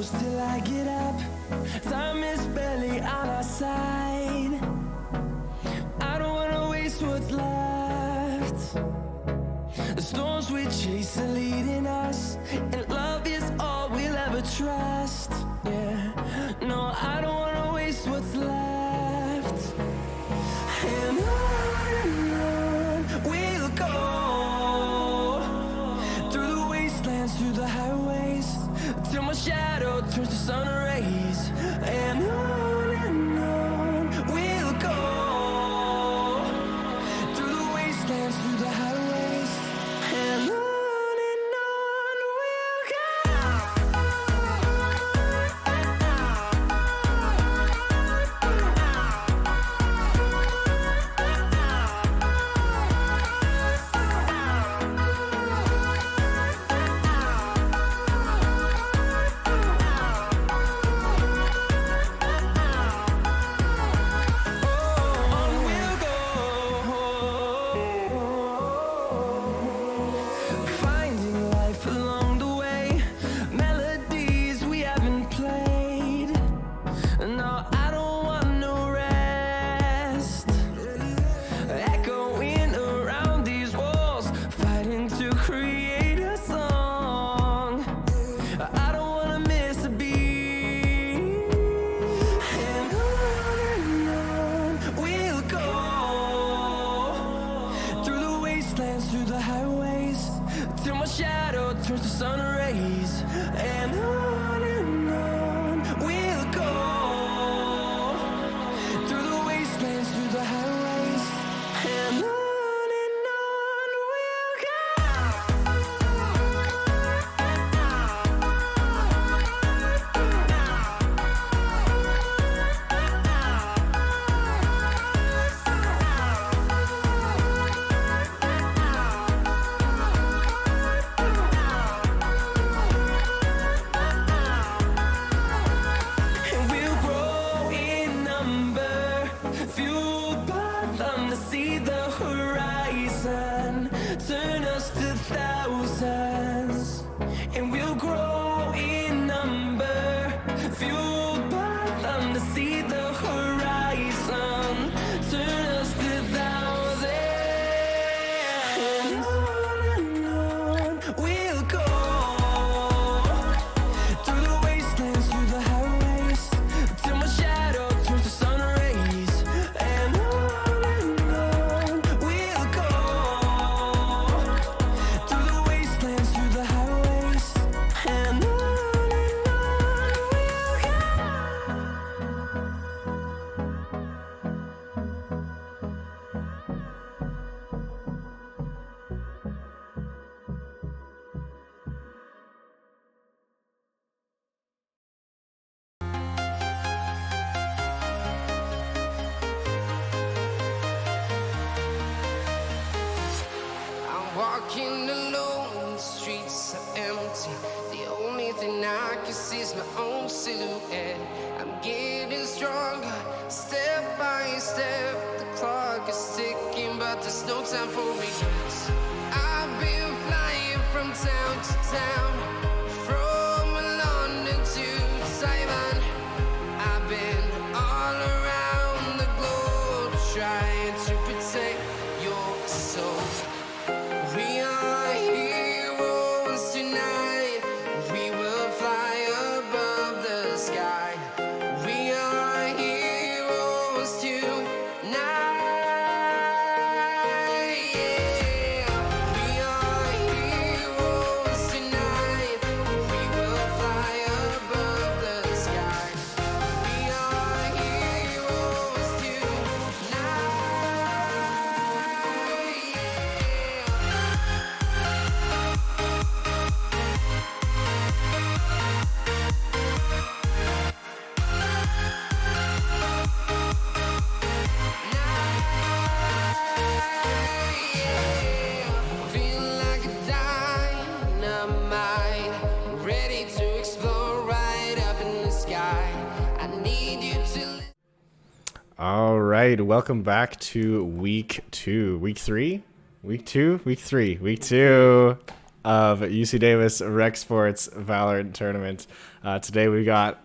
close till I get up. Time is barely on our side. I don't wanna waste what's left. The storms we chase are leading us, and love is all we'll ever trust. Yeah, no, I don't wanna waste what's left. And on we'll go, through the wastelands, through the highways, till my shadow turns to sun rays. And on we'll go, through the wastelands, through the highways, and on we'll through the highways, till my shadow turns to sun rays. And on we'll go, through the wastelands, through the highways, and on we'll go. Turn us to thousands, and we'll grow in number, fueled by them to see the horizon. Turn us to thousands, and on we'll go, through the wastelands, through the highways, till my shadow turns to sun rays. And on we'll go, through the wastelands, through the highways, and on we'll go. I'm walking alone, the streets are empty. The only thing I can see is my own silhouette. I'm getting stronger, step by step. The clock is ticking, but there's no time for regrets. I've been flying from town to town, from London to Taiwan. I've been all around the globe, trying to protect your soul. We are heroes tonight. We will fly above the sky. We are heroes tonight. Yeah. We are heroes tonight. We will fly above the sky. We are heroes tonight. Feel like a dynamite, ready to explode right up in the sky. I need you to. All right, welcome back to week 2. Week 3? Week 2? Week 3. Week 2. of UC Davis Rec Sports Valorant tournament. Today we got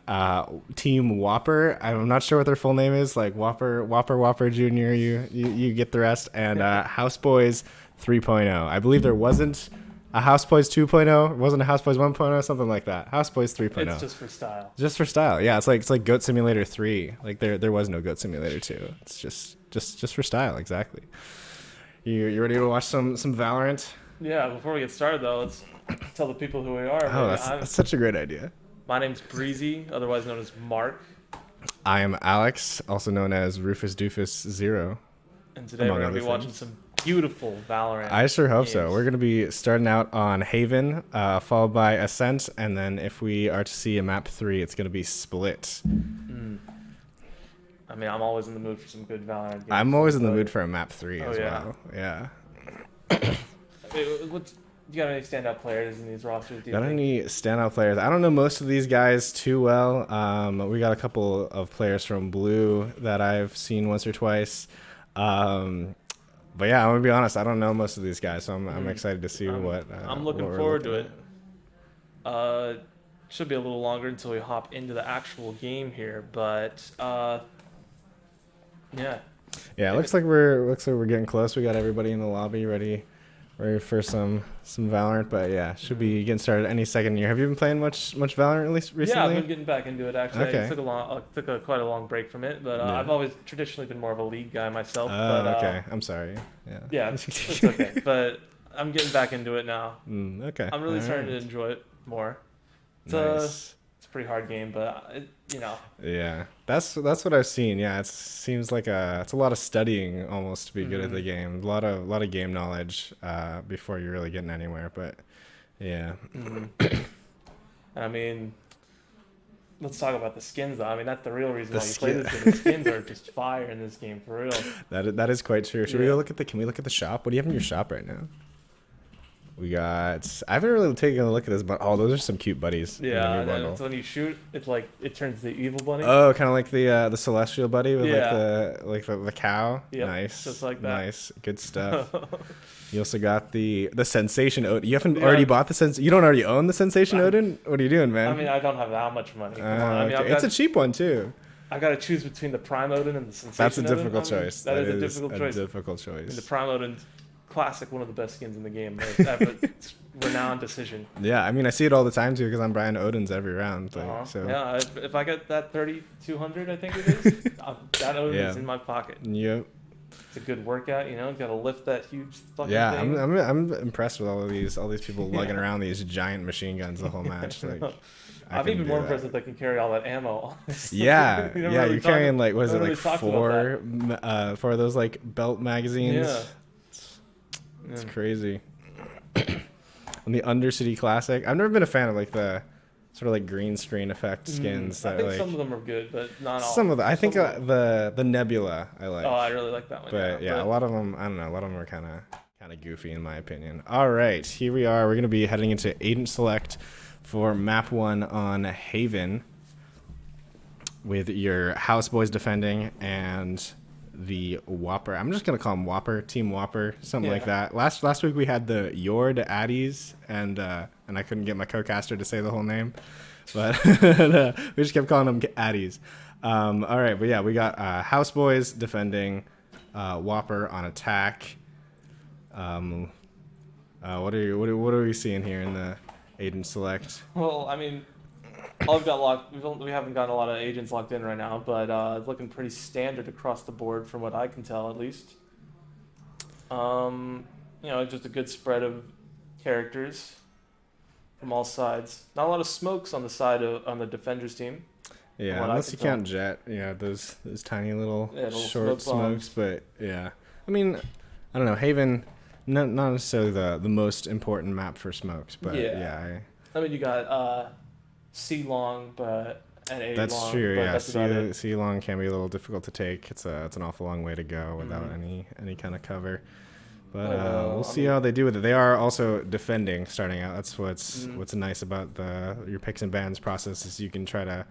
Team Whopper. I'm not sure what their full name is, like Whopper Junior. You get the rest. And House Boys 3.0. I believe there wasn't a House Boys 2.0. It wasn't a House Boys 1.0, something like that. House Boys 3.0. It's just for style. Just for style. Yeah, it's like Goat Simulator 3. Like there was no Goat Simulator 2. It's just for style, exactly. You ready to watch some Valorant? Yeah, before we get started, though, let's tell the people who we are. Oh, that's such a great idea. My name's Breezy, otherwise known as Mark. I am Alex, also known as Rufus Doofus Zero. And today we're going to be watching some beautiful Valorant I sure hope games. so. We're going to be starting out on Haven, followed by Ascent, and then if we are to see a map 3, it's going to be Split. I mean, I'm always in the mood for some good Valorant games. I'm always in the mood for a map 3 as yeah. well. Yeah. You got any standout players in these rosters? Got any standout players? I don't know most of these guys too well. We got a couple of players from Blue that I've seen once or twice. But yeah, I'm gonna be honest. I don't know most of these guys, so I'm excited to see what. I'm looking forward to it. Should be a little longer until we hop into the actual game here, but yeah. Yeah, it looks like we're getting close. We got everybody in the lobby ready for some Valorant, but yeah, should be getting started any second here. Have you been playing much Valorant at least recently? Yeah, I've been getting back into it actually. Okay. I took quite a long break from it, but Yeah. I've always traditionally been more of a League guy myself. Oh, but, okay. I'm sorry. Yeah. Yeah, it's okay. But I'm getting back into it now. Okay. I'm really All starting right. to enjoy it more. It's Nice. it's a pretty hard game, but Yeah, that's what I've seen. Yeah, it seems like it's a lot of studying almost to be good at the game. A lot of game knowledge before you're really getting anywhere. But yeah. I mean, let's talk about the skins though. I mean, that's the real reason why you play this game. The skins are just fire in this game for real. That is quite true. Should we go look at can we look at the shop? What do you have in your shop right now? We got. I haven't really taken a look at this, but those are some cute buddies. Yeah, and so when you shoot, it's like it turns the evil bunny. Oh, kind of like the celestial buddy with Yeah. like the cow. Yep, Nice, just like that. Nice, good stuff. You also got the sensation Odin. You haven't already bought the sens. You don't already own the sensation Odin. What are you doing, man? I mean, I don't have that much money. Come on. I mean, Okay. It's a cheap one too. I've got to choose between the Prime Odin and the Sensation. That's a Odin. difficult I mean, choice. That is a difficult choice. And the Prime Odin's classic, one of the best skins in the game. It's renowned decision. Yeah, I mean, I see it all the time too because I'm buying Odins every round. Like, so. Yeah, if I get that 3,200, I think it is, that Odin is in my pocket. Yep. It's a good workout, Got to lift that huge fucking thing. I'm impressed with all these people lugging around these giant machine guns the whole match. Like, I'm even more impressed that they can carry all that ammo. Yeah, you're carrying like what is it, really like four of those like belt magazines. Yeah. It's crazy. On the Undercity Classic, I've never been a fan of like the sort of like green screen effect skins. I think some of them are good, but not all. Some of them. I think the Nebula I like. Oh, I really like that one. But yeah, a lot of them. I don't know. A lot of them are kind of goofy in my opinion. All right, here we are. We're gonna be heading into Agent Select for map 1 on Haven with your House Boys defending and the Whopper. I'm just gonna call him Whopper, Team Whopper, something like that. Last week we had the Yord Addies, and I couldn't get my co-caster to say the whole name, but we just kept calling them Addies. All right, but yeah, we got House Boys defending, Whopper on attack. What are we seeing here in the Agent Select? Well, I mean, we haven't gotten a lot of agents locked in right now, but it's looking pretty standard across the board from what I can tell, at least. Just a good spread of characters from all sides. Not a lot of smokes on the defenders team. Yeah, unless you count Jet. Yeah, those tiny little short smokes. But yeah, I mean, I don't know. Haven, not necessarily the most important map for smokes, but yeah. I mean, you got C long, and A long. That's true. Yeah, that's C long can be a little difficult to take. It's an awful long way to go without any kind of cover. But we'll see how they do with it. They are also defending starting out. That's what's nice about your picks and bans process is you can try to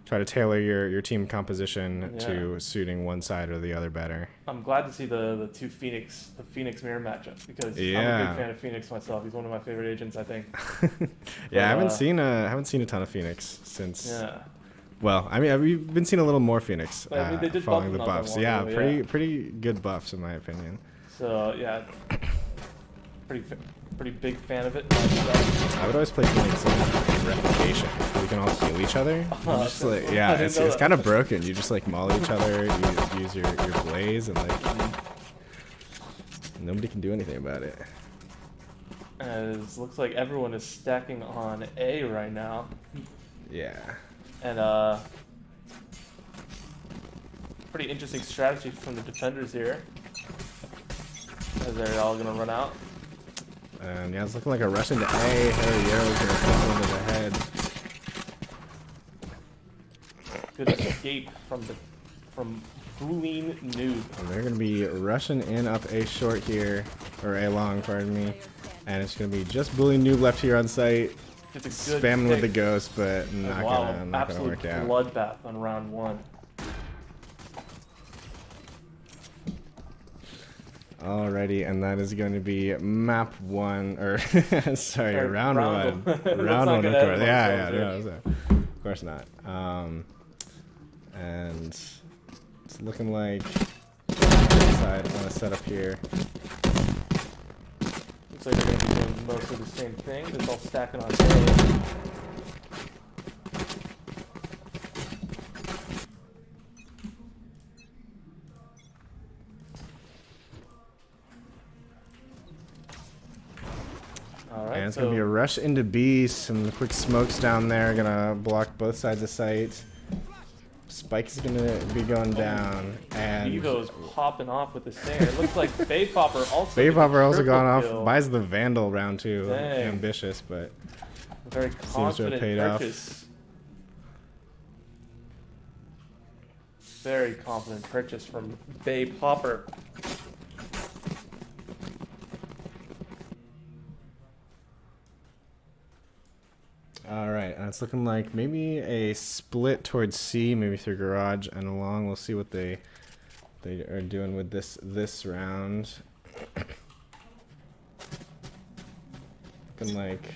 try to tailor your team composition to suiting one side or the other better. I'm glad to see the Phoenix mirror matchup because I'm a big fan of Phoenix myself. He's one of my favorite agents, I think. Yeah, I haven't seen a ton of Phoenix since. Yeah. Well, I mean, I've been seeing a little more Phoenix they did following the buff buffs. them Yeah, ago, pretty good buffs in my opinion. So yeah, pretty big fan of it. I would always play Phoenix in reputation. We can all heal each other. Just like, yeah, it's kind of broken. You just like maul each other. You use your blaze, and like nobody can do anything about it. As looks like everyone is stacking on A right now. Yeah. And pretty interesting strategy from the defenders here. As they're all gonna run out. And yeah, it's looking like a rush into A. Harry Yarrow's gonna put one to the head. Good escape from Boolean Noob. And they're gonna be rushing in up A short here, or A long, pardon me. And it's gonna be just Boolean Noob left here on site. It's a good spamming pick. with the ghost, but not gonna work out. Bloodbath on round 1. Alrighty, and that is going to be map 1, or sorry, Or round 1. Round 1, of course. Yeah, no, of course not. And it's looking like side on a setup here. Looks like they're going to be doing mostly the same thing. It's all stacking on A. And it's going to be a rush into B. Some quick smokes down there. Going to block both sides of site. Spike's going to be going down. And Vivo's popping off with the stinger. It looks like Baypopper also gone off. Buys the Vandal round 2. Dang. Ambitious, but very confident purchase. Very confident purchase from Baypopper. Alright, it's looking like maybe a split towards C, maybe through garage and along. We'll see what they are doing with this round. Looking like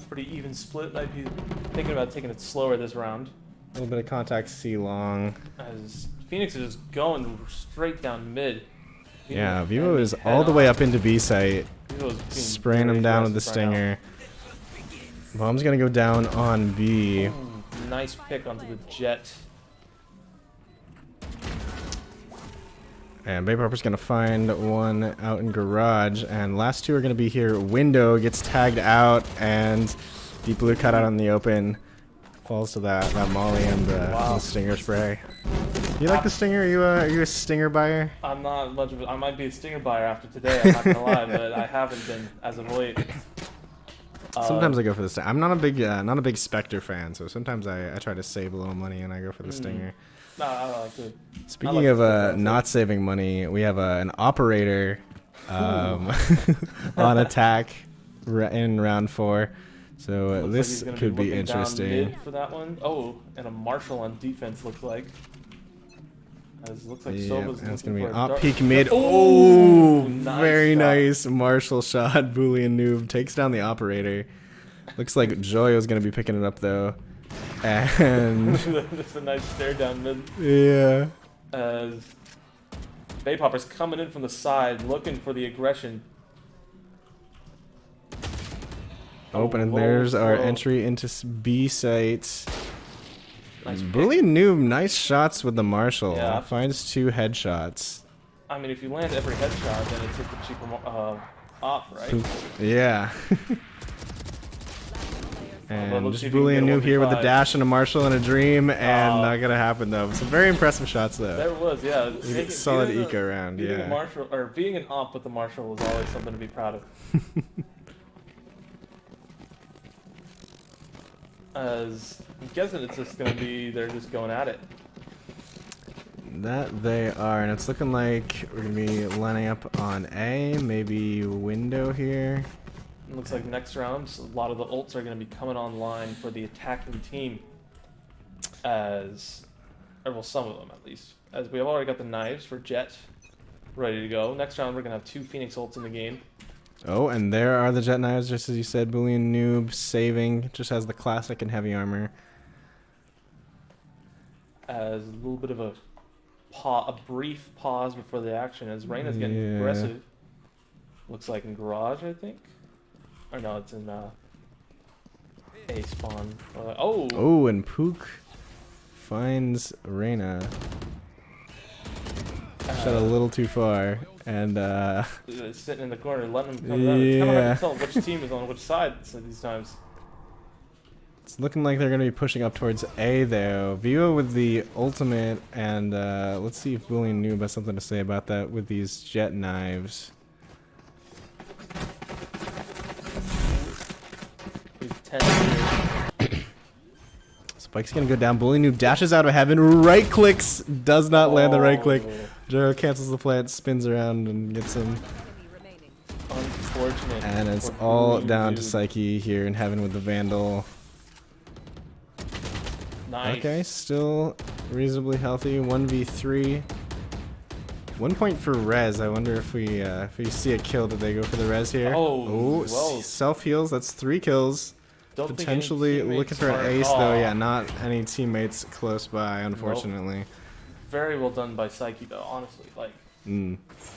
pretty even split. I'd be thinking about taking it slower this round. a little bit of contact C long. As Phoenix is just going straight down mid. Yeah, Vivo is all the way up into B site. Spraying him down with the stinger. Bomb's gonna go down on B. Ooh, nice pick onto the jet. And Baypopper's gonna find one out in garage, and last two are gonna be here. Window gets tagged out, and Deep Blue cut out on the open. Falls to that molly and the stinger spray. You like the stinger? Are you a stinger buyer? I'm not much of I might be a stinger buyer after today, I'm not gonna lie, but I haven't been as of late. Sometimes I go for the stinger. I'm not a big Spectre fan, so sometimes I try to save a little money and I go for the stinger. No, I like it. Speaking of not saving money, we have an operator on attack in round 4. So this like could be interesting. For that one. Oh, and a Marshall on defense looks like. As looks like Soba's and it's gonna be for a op dart. peek mid. Oh, Very nice Marshall shot. Boolean noob takes down the operator. Looks like Joyo's gonna be picking it up though. And that's a nice stare down mid. Yeah. As Baypopper's coming in from the side, looking for the aggression. Open, and there's our entry into B site. Nice Boolean noob, nice shots with the Marshall. Yeah. Finds 2 headshots. I mean, if you land every headshot, then it took the cheaper off, right? Yeah. And just Boolean noob here with a dash and a Marshall and a dream, and not gonna happen though. Some very impressive shots though. There was, yeah. Solid eco round, yeah. Marshall, or being an op with the Marshall was always something to be proud of. As I'm guessing it's just gonna be they're just going at it. That they are, and it's looking like we're gonna be lining up on A, maybe window here. It looks like next round, a lot of the ults are going to be coming online for the attacking team. As, or well, some of them at least. As we have already got the knives for Jet ready to go. Next round, we're going to have 2 Phoenix ults in the game. Oh, and there are the Jet knives, just as you said. Boolean Noob saving, just has the classic and heavy armor. As a little bit of a brief pause before the action as Reyna's getting aggressive. Looks like in garage, I think. Or no, it's in A spawn. Oh, and Pook finds Reyna. Shot a little too far, and sitting in the corner, letting him come down. It's kind of hard to tell which team is on which side these times. It's looking like they're going to be pushing up towards A, though. Vivo with the ultimate, and let's see if Boolean Noob has something to say about that with these Jet knives. Spike's going to go down. Boolean Noob dashes out of heaven, right clicks, does not land the right click. Jero cancels the plant, spins around, and gets him. Unfortunate. And it's all down to Psyche here in heaven with the Vandal. Nice. Okay, still reasonably healthy. 1v3. 1 point for res. I wonder if we see a kill, did they go for the res here? Oh, self heals. That's 3 kills. Potentially looking for an ace, though. Yeah, not any teammates close by, unfortunately. Nope. Very well done by Psyche, though. Honestly, like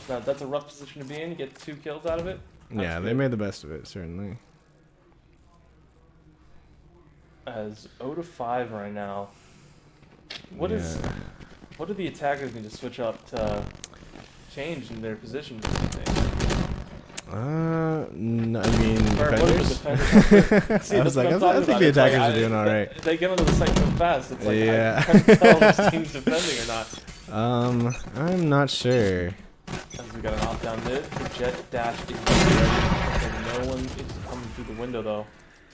that's a rough position to be in. You get 2 kills out of it. Yeah, they made the best of it, certainly. As 0-5 right now. What do the attackers need to switch up to change in their position? No, I mean, defenders? See, I was like, I think the attackers are doing alright. They get onto the site so fast, it's like, yeah. I can't tell if this team's defending or not. I'm not sure. As we got an off-down mid, the Jet dash is ready. No one is coming through the window, though,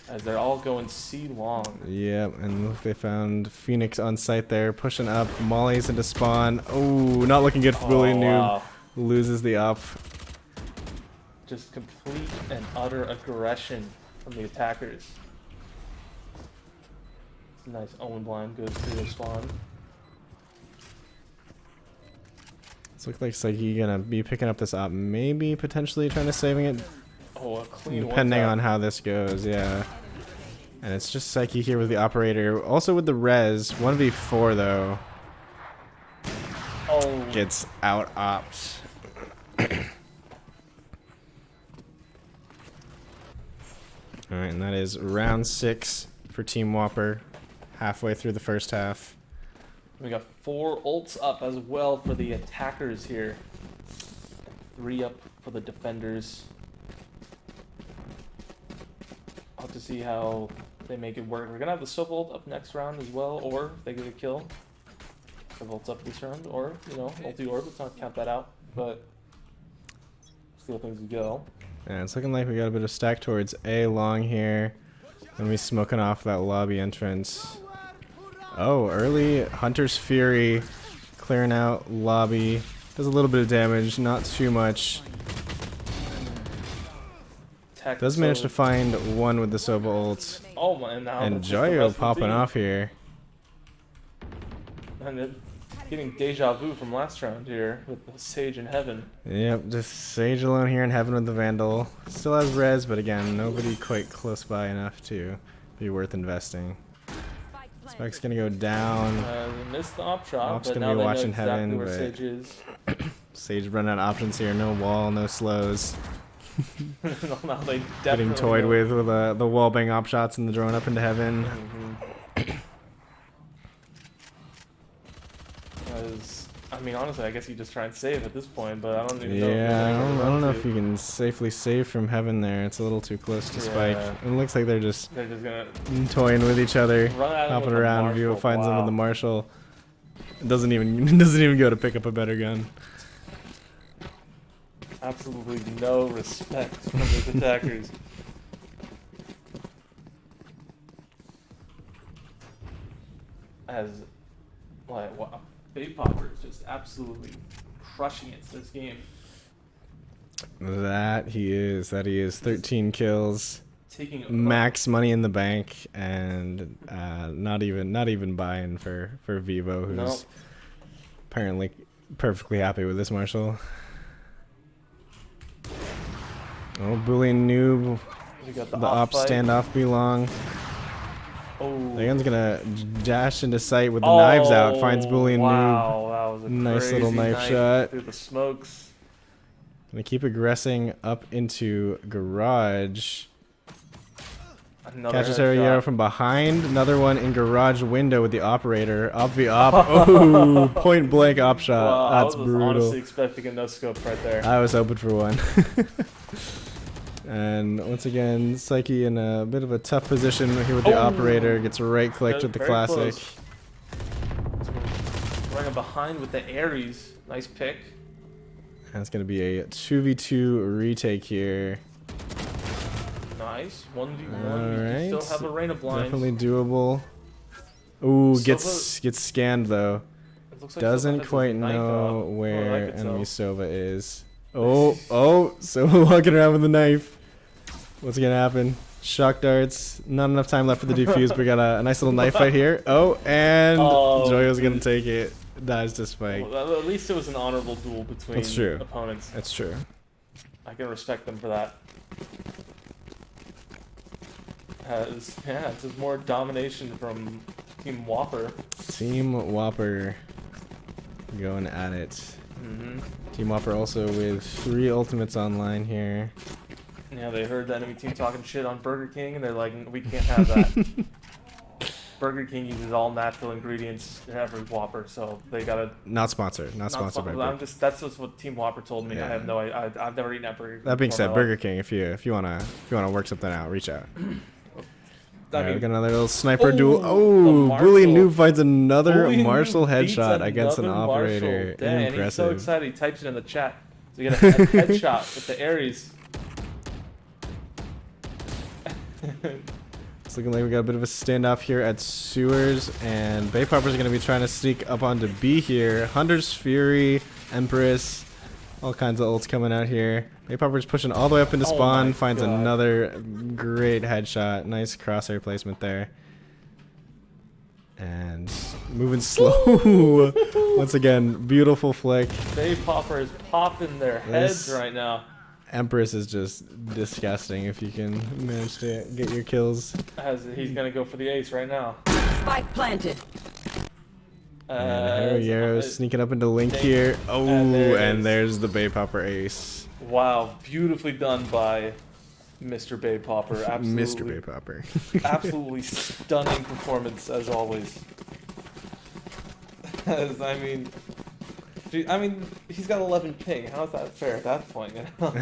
as they're all going C long. Yep, and look, they found Phoenix on site there, pushing up. Molly's into spawn. Oh, not looking good for Boolean Noob. Loses the up. Just complete and utter aggression from the attackers. It's a nice Owen blind, goes through the spawn. It looks like Psyche gonna be picking up this op, maybe potentially trying to saving it. Oh, a clean depending on how this goes, yeah. And it's just Psyche here with the operator, also with the res. 1v4 though. Oh, gets out opt. Alright, and that is round 6 for Team Whopper. Halfway through the first half. We got 4 ults up as well for the attackers here. 3 up for the defenders. I'll have to see how they make it work. We're gonna have the sub ult up next round as well, or if they get a kill. Sub ult's up this round, or, you know, multi-orb, let's not count that out, but see how things go. Yeah, it's looking like we got a bit of stack towards A long here. Gonna be smoking off that lobby entrance. Oh, early Hunter's Fury clearing out lobby. Does a little bit of damage, not too much. Does manage to find one with the Sova ult. Oh my, now and Joyo popping off here. And it, getting deja vu from last round here with the Sage in heaven. Yep, just Sage alone here in heaven with the Vandal. Still has res, but again, nobody quite close by enough to be worth investing. Spike's gonna go down. Missed the op shot, Op's but gonna now be they watching know exactly heaven, where but Sage is. Sage running out of options here. No wall, no slows. Now they Getting toyed with the wall bang op shots and the drone up into heaven. I mean, honestly, I guess you just try and save at this point, but I don't even know. Yeah, I don't know if you can safely save from heaven there. It's a little too close to Spike. It looks like they're just gonna toying with each other, hopping around. Vivo finds them with the Marshall. It doesn't even go to pick up a better gun. Absolutely no respect from these attackers. As like wow, Big Popper is just absolutely crushing it this game. That he is. 13 kills. Taking Max money in the bank, and not even buying for Vivo, who's Nope. apparently perfectly happy with this Marshall. Oh, Boolean knew We got the the op fight. standoff be long. Oh. The gun's gonna dash into sight with the knives out. Finds Boolean Wow, that was a Nice little crazy knife shot. through the smokes. noob. Gonna keep aggressing up into garage. Another Catches headshot. Ariero from behind. Another one in garage window with the operator. Op v op. Oh, point blank op shot. Wow, That's I was brutal. honestly expecting a no scope right there. I was hoping for one. And once again, Psyche in a bit of a tough position here with the operator. Gets right clicked with the Very classic. close. Running behind with the Aries. Nice pick. And it's going to be a 2v2 retake here. Nice. 1v1. Alright. You still have a rain of blinds. Definitely doable. Ooh, Silva- gets scanned though. It looks like Doesn't Silva has quite his knife know out. where I could enemy tell. Sova is. Oh, Sova walking around with a knife. What's gonna happen? Shock darts. Not enough time left for the defuse, but we got a nice little knife fight here. Oh, and Oh, Joyo's gonna take it. Dies to Spike. Well, at least it was an honorable duel between That's true. opponents. That's true. I can respect them for that. It's just more domination from Team Whopper. Team Whopper going at it. Mm-hmm. Team Whopper also with 3 ultimates online here. Yeah, they heard the enemy team talking shit on Burger King, and they're like, we can't have that. Burger King uses all natural ingredients in every Whopper, so they gotta. Not sponsored. Not sponsored by Burger. That's just what Team Whopper told me. Yeah. I have no. I've never eaten at Burger King. That being before said, in my Burger life. King, if you wanna work something out, reach out. I Alright, we mean, got another little sniper Oh, duel. a Oh, Marshall. Bully Noob finds another Bully Marshall Noob beats headshot against an another operator. Marshall. Dang, Impressive. he's so excited. He types it in the chat. So you get a headshot with the Aries. It's looking like we got a bit of a standoff here at Sewers, and Bay Popper's going to be trying to sneak up onto B here. Hunter's Fury, Empress, all kinds of ults coming out here. Bay Popper's pushing all the way up into Oh spawn, my finds God. another great headshot. Nice crosshair placement there. And moving slow. Once again, beautiful flick. Bay Popper is popping their heads This- right now. Empress is just disgusting if you can manage to get your kills. As he's gonna go for the ace right now. Spike planted. And Yarrow's sneaking up into Link Dang. here. Oh, And there it and is. there's the Bay Popper ace. Wow, beautifully done by Mr. Bay Popper. Absolutely, Mr. Bay Popper. absolutely stunning performance as always. As, I mean, he's got 11 ping. How is that fair at that point? You know?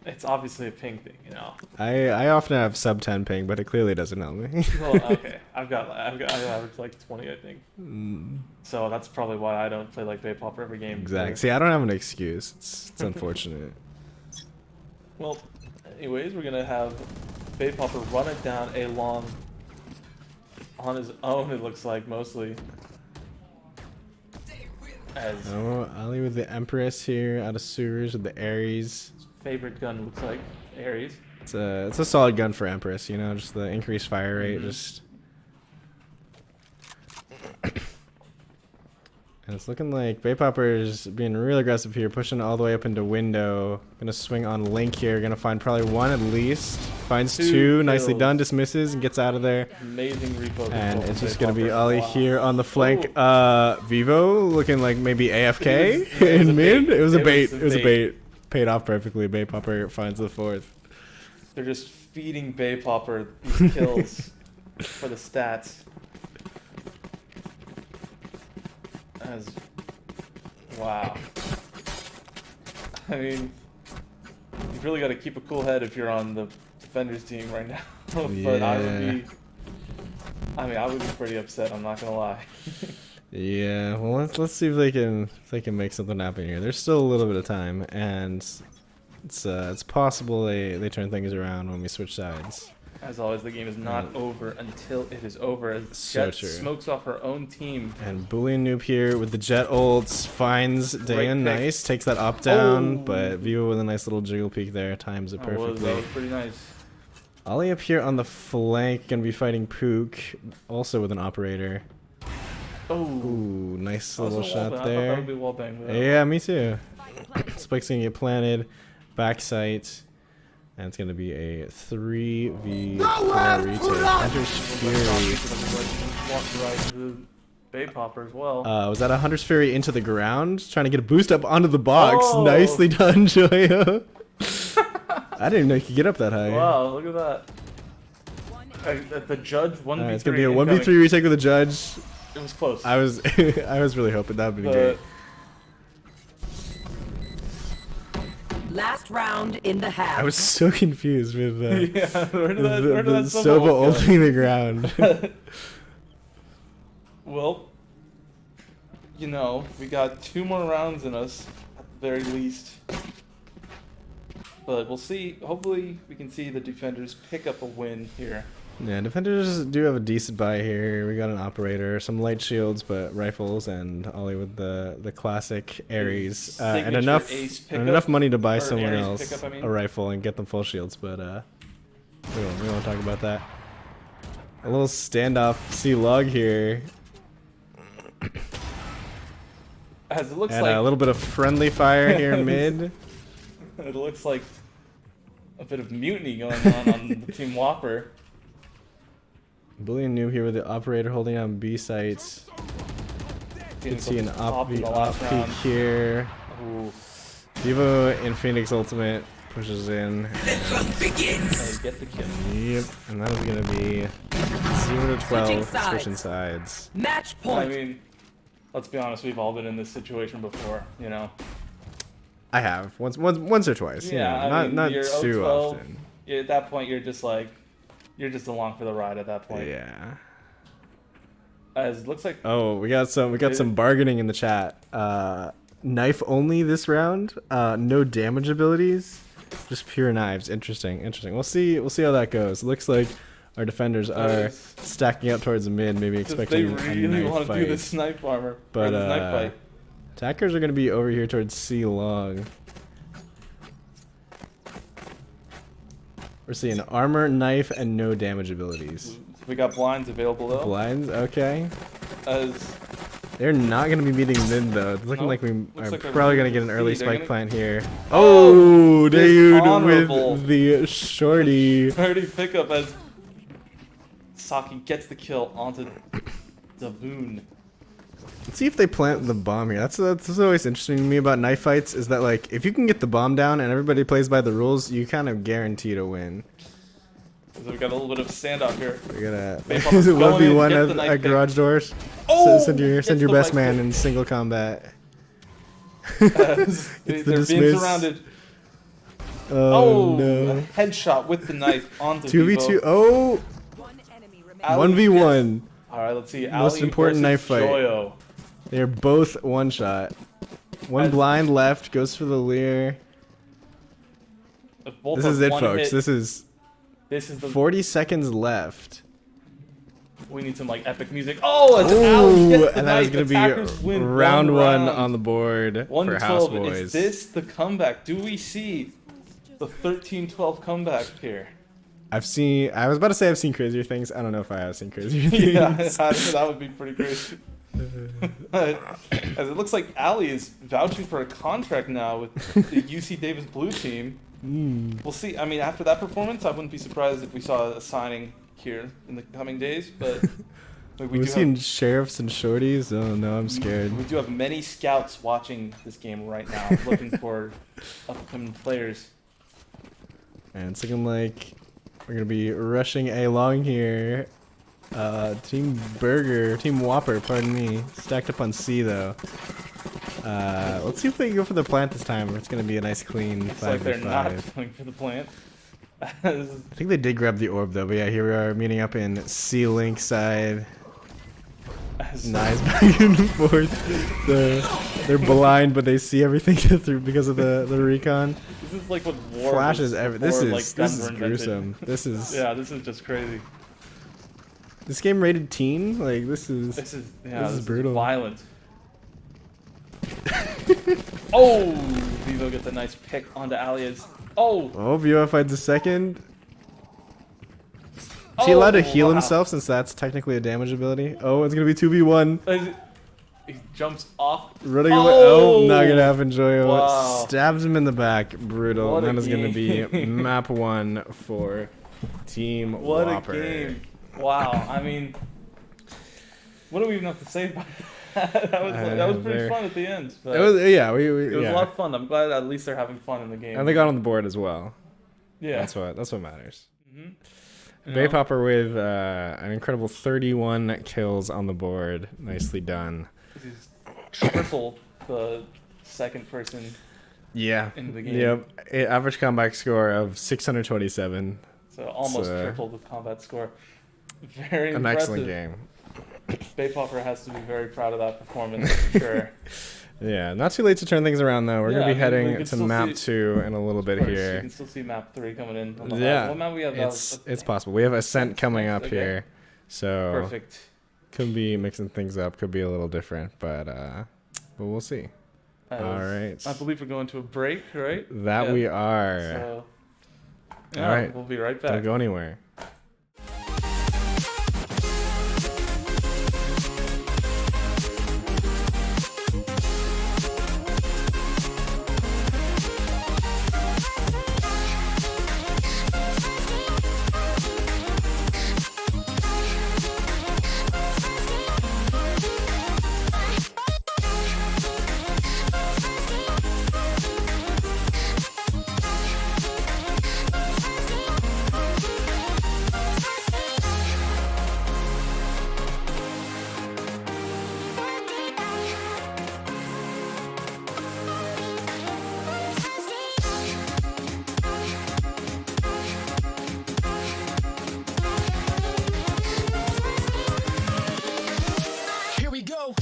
It's obviously a ping thing, you know. I often have sub 10 ping, but it clearly doesn't help me. Well, okay, I average like 20, I think. So that's probably why I don't play like Bay Popper every game. Exactly. See, I don't have an excuse. It's unfortunate. Well, anyways, we're gonna have Bay Popper run it down a long on his own. It looks like mostly. As Oh, Ali with the Empress here out of Sewers with the Ares. favorite gun looks like Aries. It's a solid gun for Empress, you know, just the increased fire rate, Mhm. just. And it's looking like Bay Popper's being real aggressive here, pushing all the way up into window. Gonna swing on Link here, gonna find probably one at least. Finds Two two, nicely kills. done, dismisses and gets out of there. Amazing repo. And control it's from just Bay gonna be Popper. Ali Wow. here on the flank. Vivo looking like maybe AFK It was a in mid. bait. It was a It bait. was a It was a bait. bait. Paid off perfectly. Bay Popper finds the 4th. They're just feeding Bay Popper these kills for the stats. As wow. I mean, you've really got to keep a cool head if you're on the defenders team right now. But I would be pretty upset. I'm not gonna lie. Yeah, well, let's see if they can make something happen here. There's still a little bit of time, and it's possible they turn things around when we switch sides. As always, the game is not over until it is over. As So Jet true. smokes off her own team. And Boolean Noob here with the Jet ults finds Dayan pick. nice, takes that up down, Oh. but Viva with a nice little jiggle peek there, times it That was perfectly. pretty nice. Ollie up here on the flank, gonna be fighting Pook, also with an operator. Oh, Ooh, nice that was little a shot wall bang. I thought that there. would be a wall bang. But Yeah, me too. Spike's gonna get planted, backside, and it's gonna be a 3v4 retake. Hunter's Fury. Walked right into the Bay Popper as well. Was that a Hunter's Fury into the ground? Trying to get a boost up onto the box. Oh. Nicely done, Joyo. I didn't even know you could get up that high. Wow, look at that. The judge 1v3. Alright, it's gonna be a 1v3 retake with the judge. It was close. I was really hoping that would be But great. Last round in the half. I was so confused with yeah, where did that the Sova Sova ult go? ulting the ground. Well, you know, we got 2 more rounds in us, at the very least. But we'll see. Hopefully, we can see the defenders pick up a win here. Yeah, defenders do have a decent buy here. We got an operator, some light shields, but rifles, and Ollie with the classic Ares, and Signature enough ace and pickup, enough money to buy or someone Ares else pickup, I mean. a rifle and get them full shields. But we won't talk about that. A little standoff C log here, As it looks and like a little bit of friendly fire here mid. it looks like a bit of mutiny going on the team Whopper. Bullion Noob here with the operator holding on B sites. You can see an op in the op last peek round. here. Ooh, Devo in Phoenix Ultimate pushes in. they get the kill. Yep, and that is gonna be 0 to 12 Switching sides. switching sides. Match I point. mean, let's be honest, we've all been in this situation before, you know. I have once or twice. Yeah, you know, I mean, not you're too 0-12. often. At that point, you're just along for the ride at that point. Yeah. As it looks like Oh, we got some bargaining in the chat. Knife only this round. No damage abilities. Just pure knives. Interesting. We'll see how that goes. It looks like our defenders are stacking up towards the mid, maybe they expecting a really knife want to fight. do the snipe armor, But or the snipe fight. attackers are going to be over here towards C long. We're seeing armor, knife, and no damage abilities. We got blinds available though. Blinds, okay. As They're not going to be meeting mid though. It's looking Nope. like we Looks are like they're probably going to moving get an early C. They're spike gonna- plant here. Oh, dude, dishonorable. with the shorty. already pick up as Saki gets the kill onto Davoon. Let's see if they plant the bomb here. That's always interesting to me about knife fights is that like if you can get the bomb down and everybody plays by the rules, you kind of guarantee to win. So we got a little bit of standoff here. We're gonna Maybe I'll go in, 1v1 get the at knife pick. garage doors. Oh, Send your gets your the best right man pick. in single combat. As the they're being dismiss. surrounded. Oh, A no. headshot with the knife onto 2v2. Vivo. Oh, One enemy remaining. Ali 1v1. gets- All right, let's see. Most Ali important versus knife fight. Joyo. They're both one shot. One As- blind left goes for the leer. If both This are is it, one folks. hit, This is this is the 40 seconds left. We need some like epic music. Oh, it's Ali Ooh, gets the and that is knife. going to Attackers be win round one round. on the board 1 for to House 12. Boys. Is this the comeback? Do we see the 13-12 comeback here? I was about to say I've seen crazier things. I don't know if I have seen crazier Yeah, things. that would be pretty crazy. As it looks like Ali is vouching for a contract now with the UC Davis Blue team. We'll see. I mean, after that performance, I wouldn't be surprised if we saw a signing here in the coming days. But like, We've seen sheriffs and shorties. Oh no, I'm scared. we do have many scouts watching this game right now, looking for upcoming players. And it's looking like we're gonna be rushing A long here. Team Whopper, pardon me, stacked up on C though. Let's see if they can go for the plant this time. It's gonna be a nice clean It's like they're 5v5. not going for the plant. As I think they did grab the orb though, but yeah, here we are meeting up in C Link side. Nice back and forth. They're blind, but they see everything through because of the recon. This is like what war Flashes was every. before, This like, is Denver invented. gruesome. This is. Yeah, this is just crazy. This game rated teen. Like this is. This is this is brutal. Violent. Oh, Vivo gets a nice pick onto Alias. Oh. Oh, Vioa finds a second. Is he allowed to heal himself since that's technically a damage ability? Oh, it's gonna be 2v1. He jumps off. Running away. Oh, not gonna happen. Joyo Wow. stabs him in the back. Brutal. What And a that is gonna be game. map 1 for Team What Whopper. a game. Wow. I mean, what do we even have to say about that? That was pretty very- fun at the end. But It was, yeah, it was yeah. a lot of fun. I'm glad at least they're having fun in the game. And they got on the board as well. yeah. That's what matters. You Bay know? Popper with an incredible 31 kills on the board. Nicely done. He's triple the second person Yeah. in the game. Yep. Average comeback score of 627. So almost So, tripled the combat score. Very An impressive. excellent game. Bay Popper has to be very proud of that performance for sure. Yeah, not too late to turn things around though. We're Yeah, gonna be I mean, we heading can to still map see- 2 in a little bit Of course, You here. can still see map 3 coming in. On the Yeah, what map we have? it's possible. We have Ascent coming up Okay. here, so Perfect. could be mixing things up. Could be a little different, but we'll see. That All is- right. I believe we're going to a break, right? That Yeah. we are. So, All yeah, right. We'll be right Don't back. go anywhere. Here we go.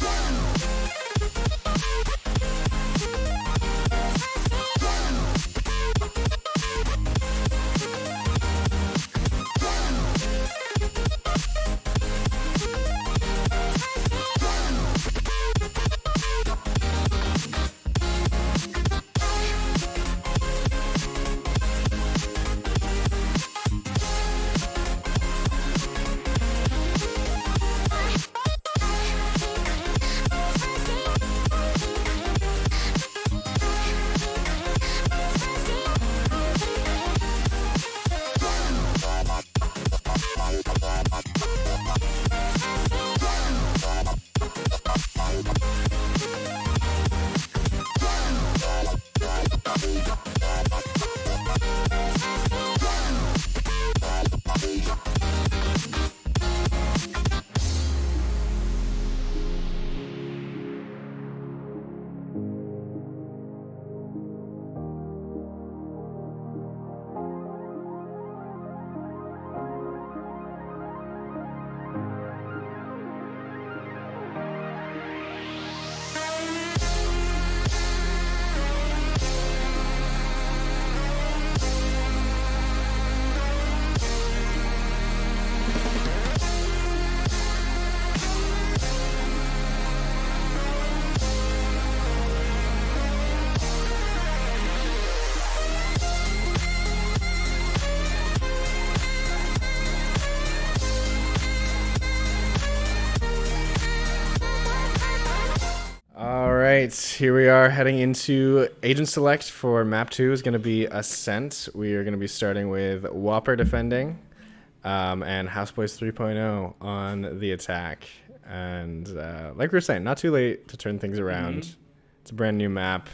All right, here we are heading into Agent Select for map 2 is going to be Ascent. We are going to be starting with Whopper defending and Houseboys 3.0 on the attack. And like we were saying, not too late to turn things around. It's a brand new map,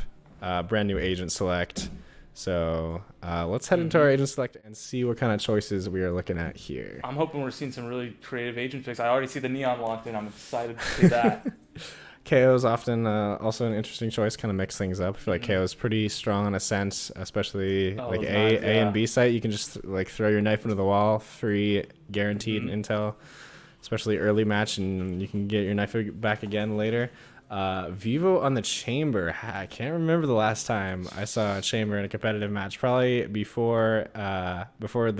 brand new Agent Select. So let's head into our Agent Select and see what kind of choices we are looking at here. I'm hoping we're seeing some really creative agent picks. I already see the neon locked in. I'm excited to see that. KO is often also an interesting choice, kind of mix things up. I feel like KO is pretty strong on Ascent, especially like those A knives, A yeah. and B site. You can just like throw your knife into the wall, free guaranteed intel. especially early match, and you can get your knife back again later. Vivo on the Chamber. I can't remember the last time I saw a Chamber in a competitive match. Probably before the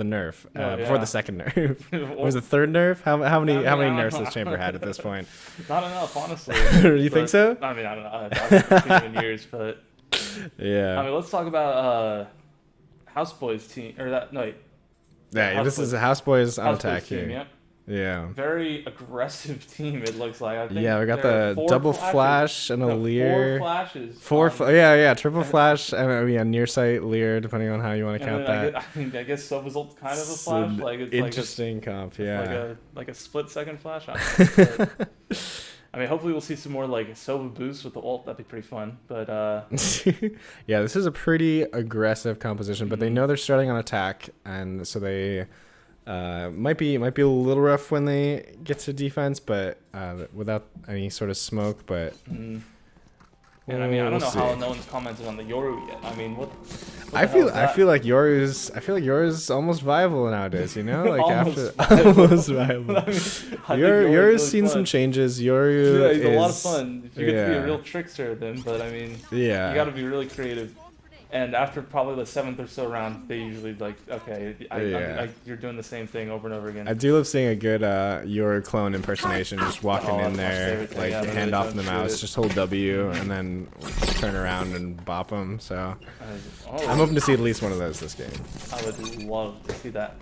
nerf, before the second nerf. Was it third nerf? How many nerfs has Chamber had at this point? Not enough, honestly. You think so? I mean, I don't know. I haven't seen in years, but Yeah. I mean, let's talk about Houseboy's team or that. No, wait. Yeah, this is a Houseboys on attack Houseboy's team, here. yep. Yeah. Very aggressive team. It looks like. I think Yeah, we got there are the 4 double flashes. flash and a No, leer. 4 flashes. Triple flash. And near sight leer, depending on how you want to count that. I guess Subresult's kind of a It's flash. an Like it's interesting comp. Yeah. like a split second flash. I don't know, but, I mean, hopefully we'll see some more like Sova boost with the ult. That'd be pretty fun. But yeah, this is a pretty aggressive composition, but they know they're starting on attack, and so they might be a little rough when they get to defense, but without any sort of smoke. But and I mean, I don't we'll know see. how no one's commented on the Yoru yet. I mean, what the I hell is that? feel like Yoru's almost viable nowadays. You know, like Almost after almost viable. I think Yoru's really seen fun. some changes. Yoru Yeah, he's is a lot of fun. If you get to be yeah. a real trickster, then. But I mean, Yeah. you got to be really creative. And after probably the 7th or so round, they usually like, okay, you're doing the same thing over and over again. I do love seeing a good Yoru clone impersonation, just walking Oh, in that's my there, favorite thing. like Yeah, hand really off don't the shoot mouse, it. just hold W, and then turn around and bop them. So Oh, I'm hoping to see at least one of those this game. I would love to see that.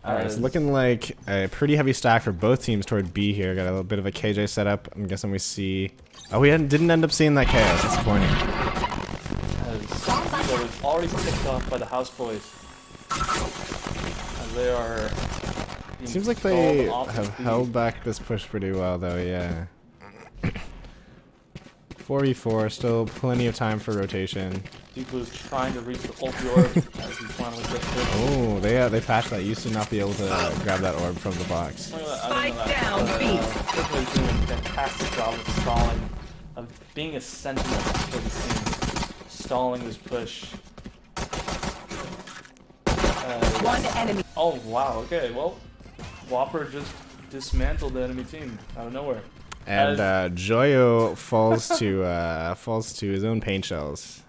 All right, it's looking like a pretty heavy stack for both teams toward B here. Got a little bit of a KJ setup. I'm guessing we see. Oh, we didn't end up seeing that chaos. Disappointing. So it's already picked off by the Houseboys. And they are. Seems like they installed off have the held back this push pretty well, though. Yeah. 4v4, still plenty of time for rotation. Deep Blue's trying to reach the ulti orb as he finally gets it. Oh, they patched that. Used to not be able to grab that orb from the box. Spike down, B. Triple doing a fantastic job of stalling, of being a sentinel for the team, stalling this push. One enemy. Oh wow, okay, well, Whopper just dismantled the enemy team out of nowhere. And Joyo falls to his own paint shells.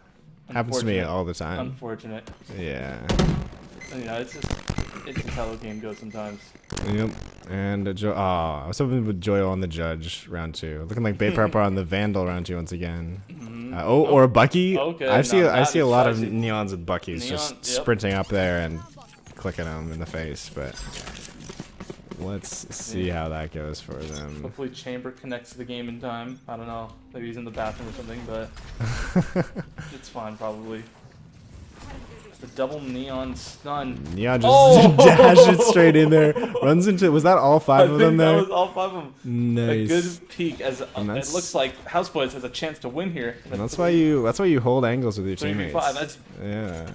Happens to me Unfortunate. all the time. Unfortunate. Yeah. You know, it's just how the game goes sometimes. Yep. And I was hoping with Joyo on the Judge round 2. Looking like Bay Prepper on the Vandal round 2 once again. Or a Bucky. Okay, I see now a that lot of is spicy. neons with Buckies Neon, just yep. sprinting up there and clicking them in the face. But let's see how that goes for them. Hopefully Chamber connects to the game in time. I don't know. Maybe he's in the bathroom or something, but it's fine probably. The double neon stun. Yeah, just dash it straight in there. Runs into. Was that all 5 of them That there? was all 5 of them. Nice. A good peek as it that's- looks like Houseboys has a chance to win here. And that's why you hold angles with your 3v5. teammates. That's Yeah.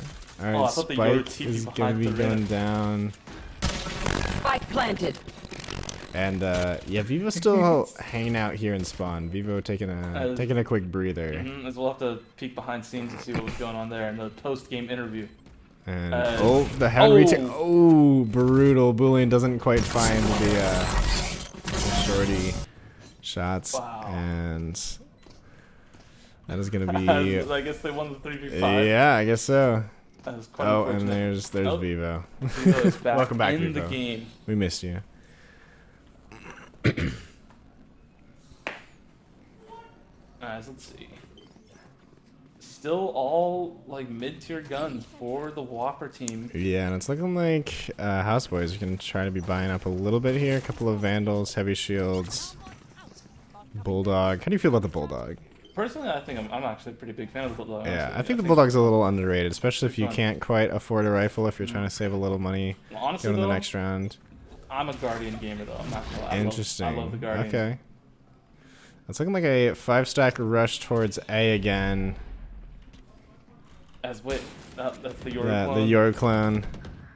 All I right, thought the Yoru Spike TP is gonna behind be the rim. going down, Spike planted. and yeah, Vivo's still hanging out here in spawn. Vivo taking a quick breather, as we'll have to peek behind scenes and see what was going on there in the post-game interview. and the head oh. reaching. Oh, brutal! Boolean doesn't quite find the shorty shots, Wow. and that is gonna be. I guess they won the 3v5. Yeah, I guess so. That was quite Oh, and unfortunate. there's Oh. Vivo. Vivo is back Welcome back, in Vivo. the game. We missed you. Alright, so let's see. Still all like mid-tier guns for the Whopper team. Yeah, and it's looking like Houseboys are going to try to be buying up a little bit here. A couple of Vandals, Heavy Shields, Bulldog. How do you feel about the Bulldog? Personally, I think I'm actually a pretty big fan of the Bulldog. Yeah, honestly. I think the Bulldog's a little underrated, especially if you Fun. can't quite afford a rifle, if you're trying to save a little money Well, honestly, going to the though, next round. I'm a Guardian gamer though. I'm not gonna lie. Interesting. I love the Guardian. Okay. It's looking like a 5-stack rush towards A again. That's the Yoru Yeah, the clone. Yoru clone.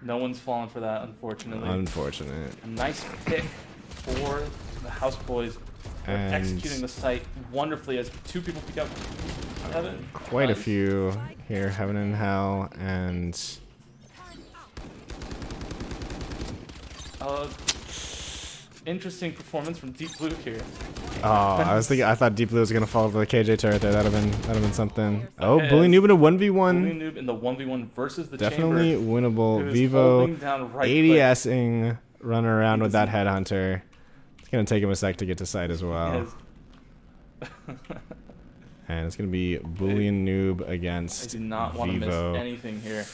No one's fallen for that, unfortunately. Unfortunate. A nice pick for the Houseboys. They're And executing the site wonderfully as 2 people pick up Heaven. quite a Nice. few here, Heaven and Hell, and interesting performance from Deep Blue here. Oh, I thought Deep Blue was gonna fall over the KJ turret there. That'd have been something. Oh, Bully Noob in a 1v1. Bully Noob in the 1v1 versus the Definitely Chamber. winnable. Who's Vivo holding down right ADSing, running around with that headhunter. It's gonna take him a sec to get to sight as well. Yes. And it's gonna be Bully Noob I against do not want to miss Vivo. anything here.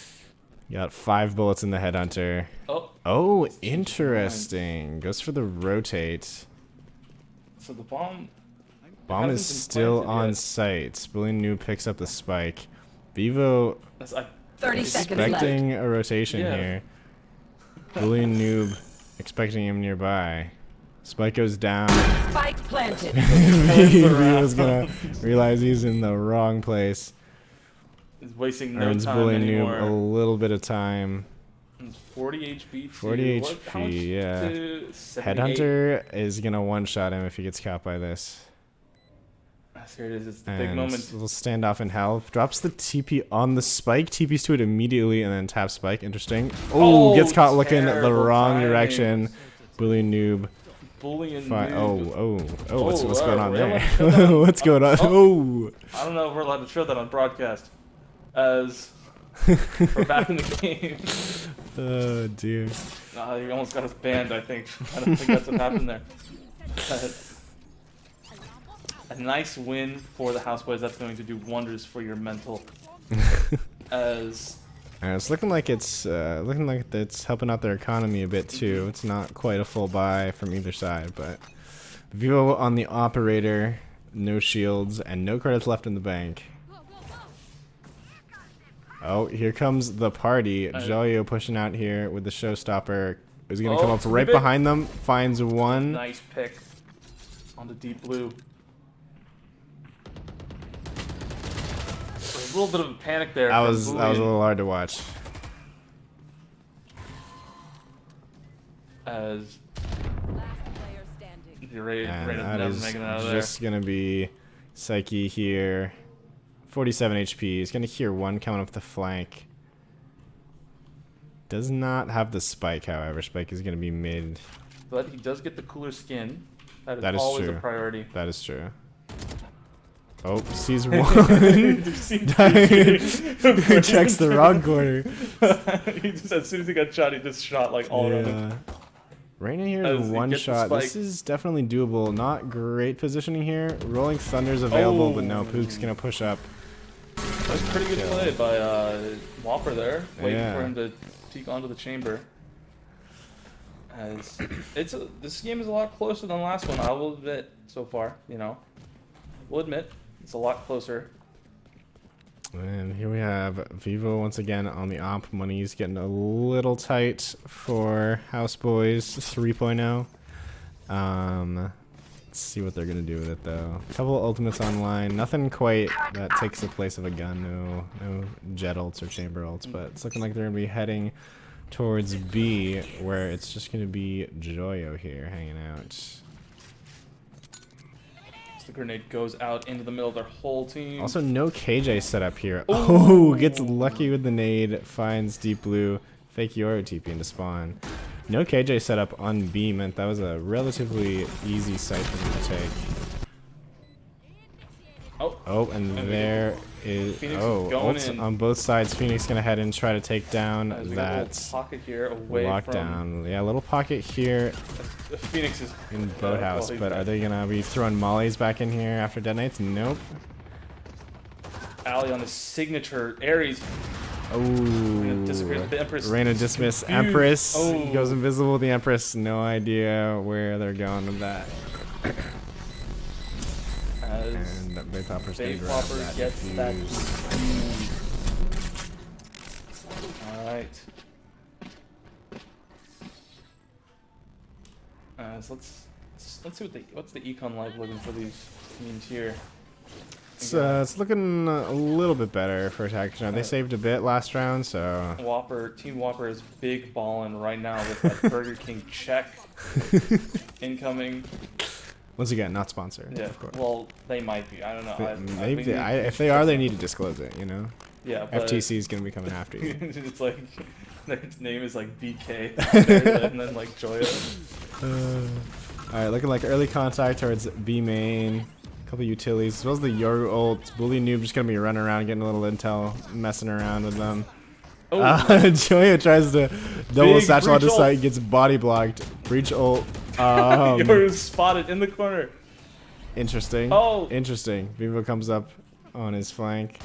Got 5 bullets in the headhunter. Oh, Oh, interesting. Goes for the rotate. so the bomb. Bomb is hasn't been still planted on yet. site. Bully Noob picks up the spike. Vivo 30 seconds left. expecting a rotation Yeah. here. Bully Noob expecting him nearby. Spike goes down. Spike planted. Vivo's gonna realize he's in the wrong place. Is wasting no Earns time Bully anymore. Noob a little bit of time. It's 40 HP. 40 how HP, much yeah. to 78? Headhunter is gonna one-shot him if he gets caught by this. Here it is. It's the big And moment. little standoff in hell. Drops the TP on the spike. TPs to it immediately and then taps spike. Interesting. Oh, gets caught looking the terrible wrong timing. direction. Bully Noob. Bully and What's Oh, going on really? there? What's going on? Oh. I don't know if we're allowed to show that on broadcast. As we're back in the game. Oh dear. He almost got us banned, I think. I don't think that's what happened there. But a nice win for the Houseboys. That's going to do wonders for your mental. As It's looking like it's helping out their economy a bit too. It's not quite a full buy from either side, but Vivo on the operator, no shields and no credits left in the bank. Oh, here comes the party. Joyo pushing out here with the showstopper. Is gonna come up right behind them. Finds one. nice pick on the Deep Blue. There's a little bit of a panic there. That from was a Bully. little hard to watch. As you're ready And to that never is making it out of there. just gonna be Psyche here. 47 HP. He's gonna hear one coming up the flank. Does not have the spike, however. Spike is gonna be mid. But he does get the cooler skin. That is always true. a priority. That is true. Oh, sees one. Checks the wrong corner. He just, as soon as he got shot, he just shot like all around him. Reyna here As is he one gets the shot. spike. This is definitely doable. Not great positioning here. Rolling Thunder's available, but no, Pook's gonna push up. That's pretty good play by Whopper there, waiting Yeah. for him to peek onto the chamber. As this game is a lot closer than the last one, I will admit. So far, we'll admit it's a lot closer. And here we have Vivo once again on the op. Money's getting a little tight for Houseboys 3.0. Let's see what they're gonna do with it though. A couple ultimates online. Nothing quite that takes the place of a gun. No jet ults or chamber ults, but it's looking like they're gonna be heading towards B, where it's just gonna be Joyo here hanging out. The grenade goes out into the middle of their whole team. Also, no KJ setup here. Oh, gets lucky with the nade, finds Deep Blue, fake Yoro TP into spawn. No KJ setup on B meant that was a relatively easy site for them to take. Oh, and there is Phoenix is going ults in. on both sides. Phoenix gonna head and try to take down As we got a that little pocket here away lockdown. Yeah, a little pocket here from Phoenix is in Boathouse, but are they gonna be throwing mollies back in here after detonates? Nope. Ali on his signature Ares. Oh, Disappears with the Empress. Reyna dismiss Confused. Empress. Oh. Goes invisible with the Empress. No idea where they're going with that. As And that Big Popper's gonna Big grab Popper that gets that. defuse. Alright. So let's see what's the econ like looking for these teams here. It's looking a little bit better for Attack. They saved a bit last round, so Team Whopper is big ballin' right now with that Burger King check incoming. once again, not sponsored. Yeah, Of course. well, they might be. I don't know. Maybe if they are, they need to disclose it. Yeah, but FTC is gonna be coming after you. it's like their name is like BK, and then like Joya. Alright, looking like early contact towards B main. Couple utilities, as well as the Yoru ult. Bully Noob just gonna be running around, getting a little intel, messing around with them. Oh. Joyo tries to double Big satchel out breach to sight, gets body blocked. Breach ult. Yoru's spotted in the corner. Interesting. Oh. Interesting. Vivo comes up on his flank.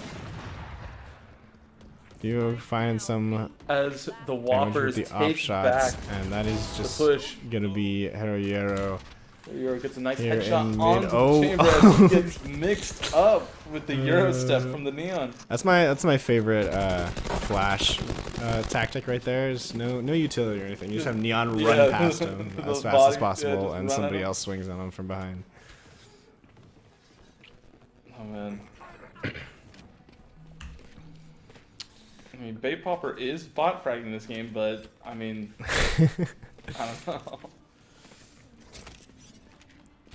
Vivo finding some As the damage Whoppers with the take off shots, back and that is just push. gonna be Heroyero. Yoru gets a nice Here in headshot mid. onto Oh. the chamber as he gets mixed up with the Euro step from the Neon. That's my favorite flash tactic right there. Is no utility or anything. You just have Neon run Yeah. past him Those as fast as bodies, yeah, possible, just and run at somebody him. else swings on him from behind. Oh man. I mean, Bay Popper is bot fragging this game, but I mean, I don't know.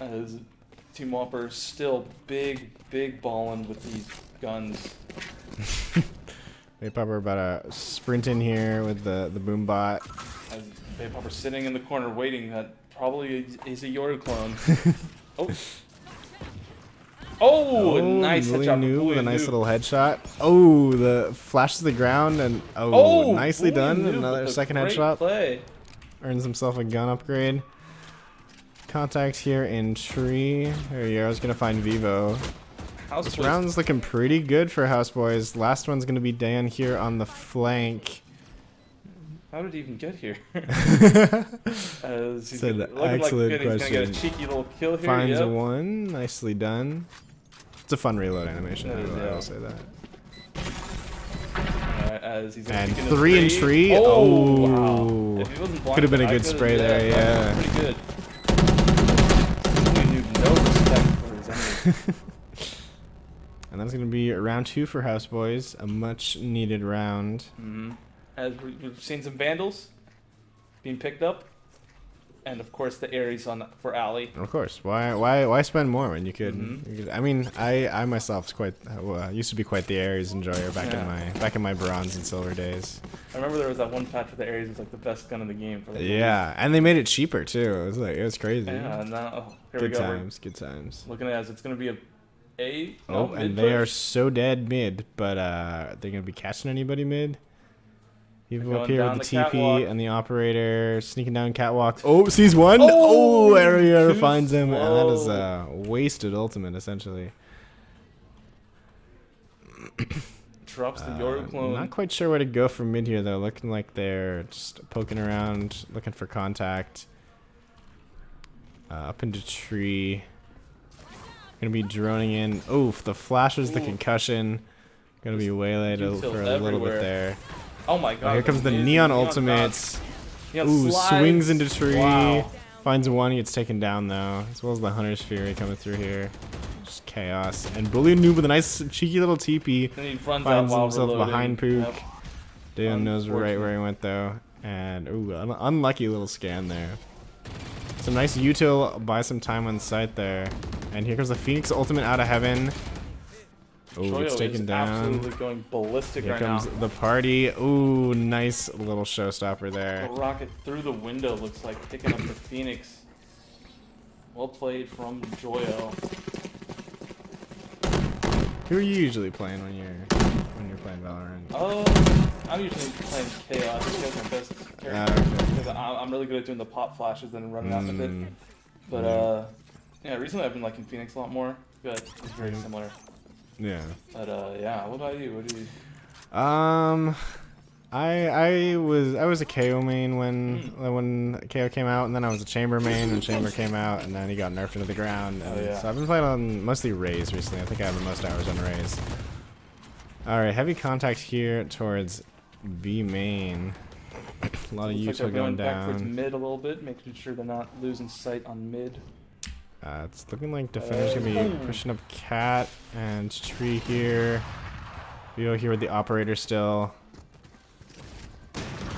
As Team Whopper still big balling with these guns. They probably about to sprint in here with the boom bot. As Bay Popper sitting in the corner waiting, that probably is a Yoru clone. Oh. Oh, nice Bully headshot from Noob with Bully a nice Noob. little headshot. Oh, the flash to the ground and Oh, nicely Bully done. Noob Another with a second great headshot. Play. Earns himself a gun upgrade. Contact here in tree. Heroyero's gonna find Vivo. House This Boys. round's looking pretty good for House Boys. Last one's gonna be Dan here on the flank. How did he even get here? As he's It's an looking like excellent good. He's gonna get a question. cheeky little kill here. Finds Yep. a one. Nicely done. It's a fun reload animation. That is, I yeah. will say that. Alright, as he's gonna And peek in the 3 and tree. Oh, Oh. wow. If he wasn't Could have been a blinded, good I spray could've- there, yeah. that was pretty good. He knew no respect for his enemies. And that's going to be round 2 for House Boys. A much needed round. As we've seen some Vandals being picked up. And of course the Ares on for Ali. Of course. Why spend more when you could? Mm-hmm. You could I mean, I myself was quite used to be quite the Ares enjoyer back in my bronze and silver days. I remember there was that one patch where the Ares was like the best gun in the game. For Yeah, and they made it cheaper too. It was crazy. Yeah, and now here Good we go. times, good times. We're looking at it as it's gonna be a Oh, no, and mid they are push. so dead mid, but they're gonna be catching anybody mid. People They're up going here down with the the TP catwalk. and the operator sneaking down catwalk. Oh, sees one. Oh, Oh, area too finds him, and that is slow. wasted ultimate essentially. Drops the Yoru clone. Not quite sure where to go from mid here though. Looking like they're just poking around, looking for contact. Up into tree. Gonna be droning in. Oof, the flashes, the Ooh. concussion. Gonna be waylaid Details for a little bit everywhere. there. Oh my god. Here comes the amazing neon dodge. ultimates. Neon Ooh, slides. swings into tree. Wow. Finds one, gets taken down though. As well as the Hunter's Fury coming through here. Just chaos. And Bully Noob with a nice cheeky little TP. Then he runs Finds out while himself reloading. behind Pook. Yep. Dayon knows right Unfortunate. where he went though. And ooh, an unlucky little scan there. Some nice util, buy some time on site there. And here comes the Phoenix ultimate out of heaven. Oh, Joyo it's taken is down. absolutely going ballistic Here right comes now. the party. Ooh, nice little showstopper there. The rocket through the window looks like picking up the Phoenix. Well played from Joyo. Who are you usually playing when you're playing Valorant? I'm usually playing Chaos. Chaos is my best character. Okay. Because I'm really good at doing the pop flashes and running out with it. Mm. But yeah, recently I've been liking Phoenix a lot more. But it's very similar. Yeah. But yeah, what about you? What do you? I was a KO main when KO came out, and then I was a Chamber main when Chamber came out, and then he got nerfed into the ground. And yeah. So I've been playing on mostly Raze recently. I think I have the most hours on Raze. All right, heavy contact here towards B main. A lot of Looks like they're util going back towards down. mid a little bit, making sure they're not losing sight on mid. It's looking like defender's gonna be pushing up cat and tree here. We go here with the operator still.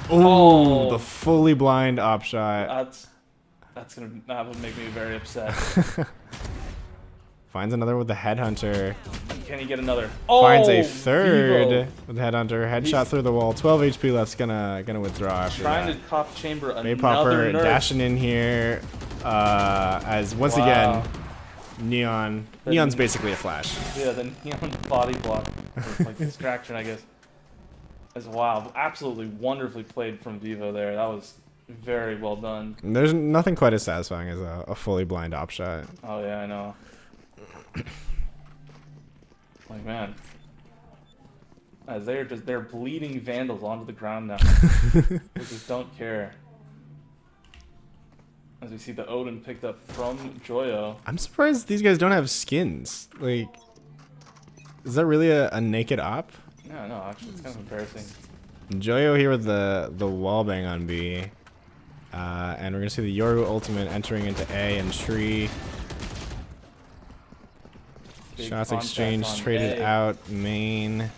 Oh, the fully blind op shot. That would make me very upset. Finds another with the headhunter. Can he get another? Finds a Oh, third Vivo. with the headhunter. Headshot He's- through the wall. 12 HP left. Gonna withdraw after Trying that. to cop chamber May another Popper nerf. dashing in here. As once again, Neon's basically a flash. Yeah, the neon body block, like distraction, I guess. As wow, absolutely wonderfully played from Vivo there. That was very well done. There's nothing quite as satisfying as a fully blind op shot. Oh yeah, I know. Like man, as they're bleeding Vandals onto the ground now. They just don't care. As we see the Odin picked up from Joyo. I'm surprised these guys don't have skins. Like, is that really a naked op? Yeah, no, actually, it's kind of embarrassing. Joyo here with the wallbang on B. And we're going to see the Yorgo ultimate entering into A and tree. Big Shots contact exchanged, on traded A. out, main.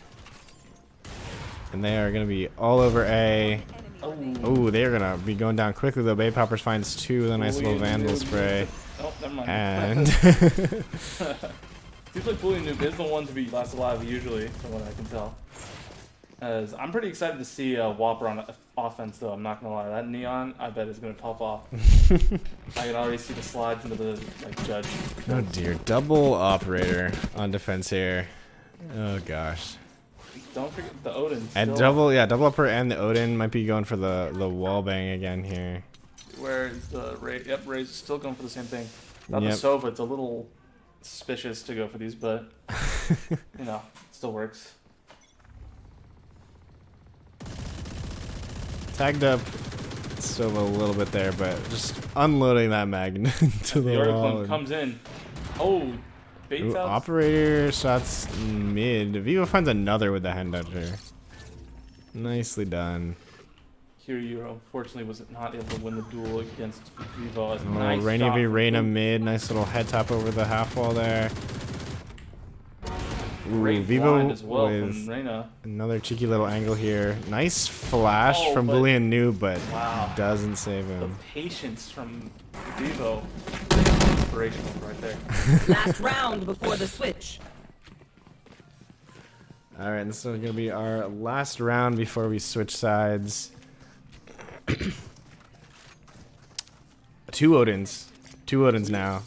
And they are going to be all over A. Oh, they're going to be going down quickly though. Bay Poppers finds two with a nice little Vandal spray. Oh, never mind. And Seems like Bully Noob is the one to be last alive usually, from what I can tell. As I'm pretty excited to see Whopper on offense though, I'm not gonna lie. That neon, I bet is gonna pop off. I can already see the slides into the judge. oh dear, double operator on defense here. Oh gosh. Don't forget the Odin. And still- double upper and the Odin might be going for the wall bang again here. Where is the Ray? Yep, Ray's still going for the same thing. Not Yep. the Sova, it's a little suspicious to go for these, but you know, it still works. Tagged up Sova a little bit there, but just unloading that mag to the The wall. Oriclone and- comes in. Oh, baits Ooh, out. operator shots mid. Vivo finds another with the hand dodger. Nicely done. Kiryu unfortunately was not able to win the duel against Vivo. Oh, Nice Rainy shot v from Reyna Luke. mid. Nice little head top over the half wall there. Ooh, Great Vivo blind as well with from Reyna. another cheeky little angle here. Nice flash Oh, from but- Boolean Noob, but Wow. doesn't save The him. patience from Vivo. Inspirational right there. Last round before the switch. Alright, this is going to be our last round before we switch sides. Two Odins. Two Odins now.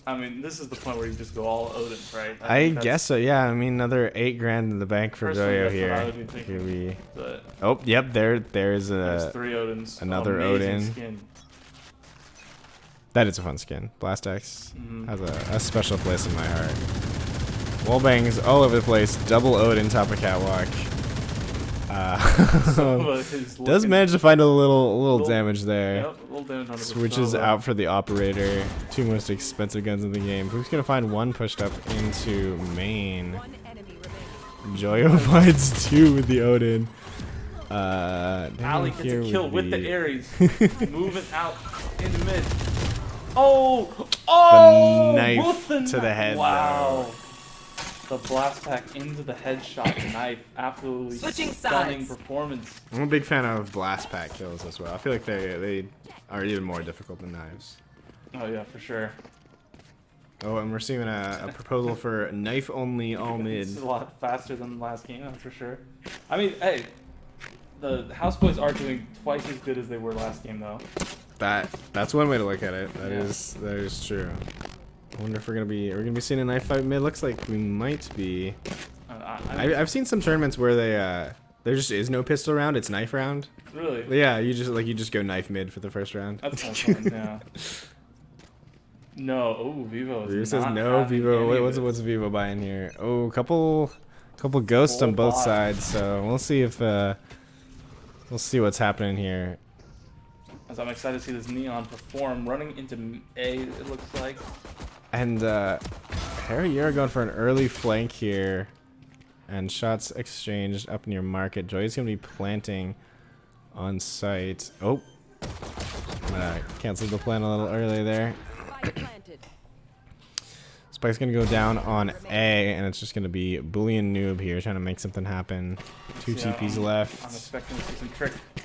I mean, this is the point where you just go all Odin, right? I think that's- guess so, yeah. I mean, another 8 grand in the bank for Personally, Joyo that's what I here. would be thinking. Here we... But Oh, yep, there's there's a... 3 Odins. another Amazing Odin. Skin. That is a fun skin. Blast X Mhm. has a special place in my heart. Wallbangs all over the place. Double Odin top of catwalk. So, his Does looking- manage to find a little Little- damage there. Yep, a little damage on the Switches Sova. out for the operator. Two most expensive guns in the game. Who's gonna find one pushed up into main? One enemy remaining. Joyo finds two with the Odin. Ali gets here a kill would with the be- Ares. Moving out into mid. Oh! Oh! knife with the to the knife. head, Wow. The blast pack into the headshot knife. Absolutely Switching stunning sides. performance. I'm a big fan of blast pack kills as well. I feel like they are even more difficult than knives. Oh yeah, for sure. Oh, and we're seeing a proposal for knife only all mid. This is a lot faster than the last game, that's for sure. I mean, hey, the Houseboys are doing twice as good as they were last game, though. That's one way to look at it. That Yeah. is true. I wonder if we're gonna be seeing a knife fight mid. Looks like we might be. I've seen some tournaments where there just is no pistol round. It's knife round. really? Yeah, you just go knife mid for the first round. That's kind of fun, yeah. No, oh, Vivo is Vivo says not no. having Vivo, any of what's it. Vivo buying here? Oh, couple ghosts Full on both bot. sides. So we'll see if we'll see what's happening here. As I'm excited to see this Neon perform, running into A, it looks like. And Harry, you're going for an early flank here, and shots exchanged up near market. Joy's gonna be planting on site. Oh, canceled the plan a little early there. Spike planted. Spike's gonna go down on A, and it's just gonna be Boolean Noob here trying to make something happen. Two Yeah, TPs I'm left. expecting to see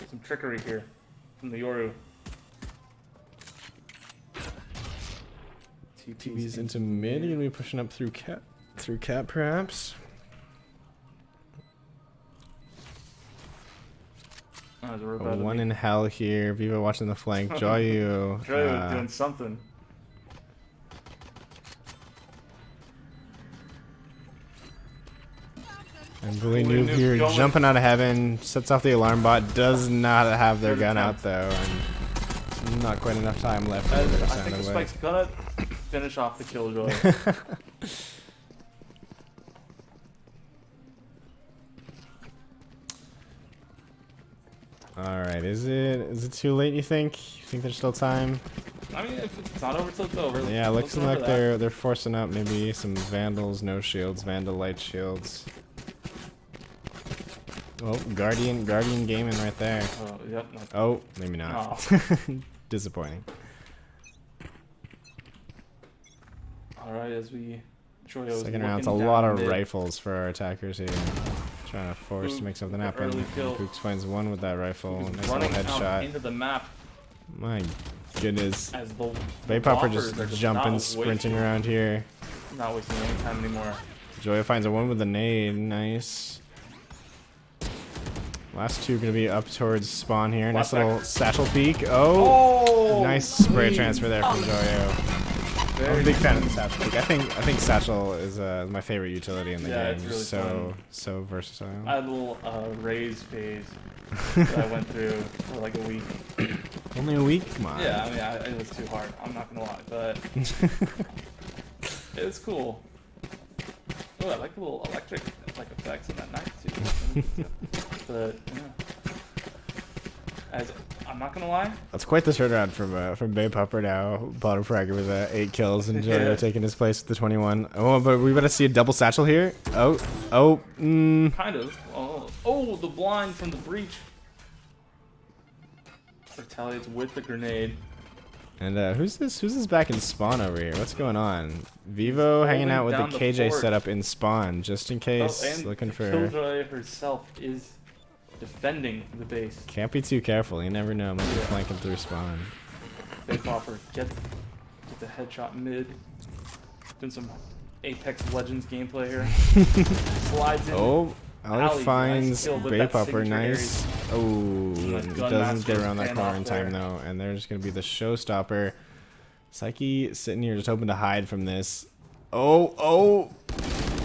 some trickery here from the Yoru. TPs into mid. You're gonna be pushing up through cap perhaps. As we're A about to one be- in hell here. Viva watching the flank. Joyu. Joyu doing something. And Bully Bully Noob Noob here going. jumping out of heaven. Sets off the alarm bot. Does not have their Good gun out attempt. though. And not quite enough time left. For I them to think sound the away. Spike's gonna finish off the killjoy. Alright, is it too late, you think? You think there's still time? I mean, if it's not over till it's over. Yeah, let's looks remember like that. they're forcing up maybe some Vandals, no shields, Vandal light shields. Oh, Guardian gaming right there. Oh, yep. No. Oh, maybe not. Aw. Disappointing. Alright, as we... Joyo's Second round's a looking lot down of mid. rifles for our attackers here. Trying to force to Boop, make something the happen. early kill. Books finds one with that rifle. He's Nice little running out headshot. into the map My goodness. as the Vapopper Whoppers just are jumping, not sprinting wasting- around here. Not wasting any time anymore. Joya finds a one with a nade. Nice. Last two gonna be up towards spawn here. Nice Last back. little satchel peek. Oh! Oh! Nice spray transfer there from Joyo. I'm a Very big fan of the satchel peek. I think satchel is my favorite utility in the Yeah, game. it's really fun. So versatile. I had a little raise phase that I went through for like a week. Only a week? Come on. Yeah, I mean, it was too hard. I'm not gonna lie, but it's cool. Oh, I like the little electric like effects on that knife too. But yeah, as I'm not gonna lie, That's quite the turnaround from Vapopper now. Bottom fragger with 8 kills and Joyo Yeah. taking his place with the 21. Oh, but we better see a double satchel here. Oh, kind of. Oh, the blind from the breach retaliates with the grenade. And who's this back in spawn over here? What's going on? Vivo hanging holding out with the down the KJ fort. setup in spawn, just in case. Oh, and Looking the for. Killjoy herself is defending the base. Can't be too careful. You never know. Might be Yeah. flanking through spawn. Vapopper gets the headshot mid. Doing some Apex Legends gameplay here. Slides in. Oh, Alley, Ali nice finds kill with that Vapopper. signature Nice. Oh, Gun doesn't master get around that fan corner off in time there. though, and there's gonna be the showstopper. Psyche sitting here just hoping to hide from this. Oh!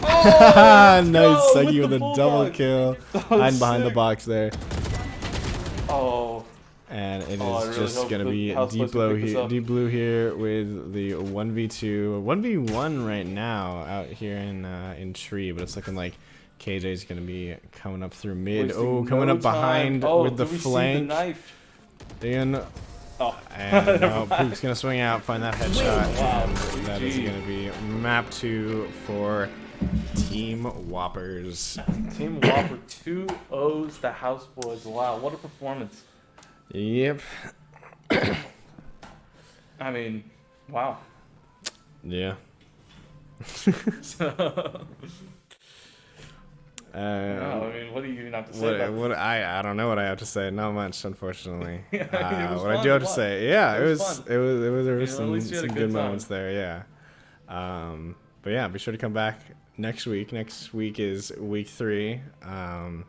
Nice, go Psyche with with the a double bulldog. kill. That was Hiding behind the sick. box there. Oh, And it is Oh, I really just hope gonna the be house Deep boys will Blue pick this here, up. Deep Blue here with the 1v2, 1v1 right now out here in tree, but it's looking like KJ's gonna be coming up through mid. wasting Oh, coming no up behind time. Oh, with the do we see flank. the knife? Dan, Oh, and no, Pook's gonna swing out, find that headshot. Wow, And that is GG. gonna be map 2 for Team Whoppers. Team Whopper 2 O's the House Boys. Wow, what a performance. Yep. I mean, wow. Yeah. I mean, what do you even have to say about What I don't know what I have to say. Not much, unfortunately. Yeah, I mean, it was what I fun do to have to watch. say, yeah, It it was was fun. there was You know, at some least you had a good good time. moments there, yeah. But yeah, be sure to come back next week. Next week is week 3. I'm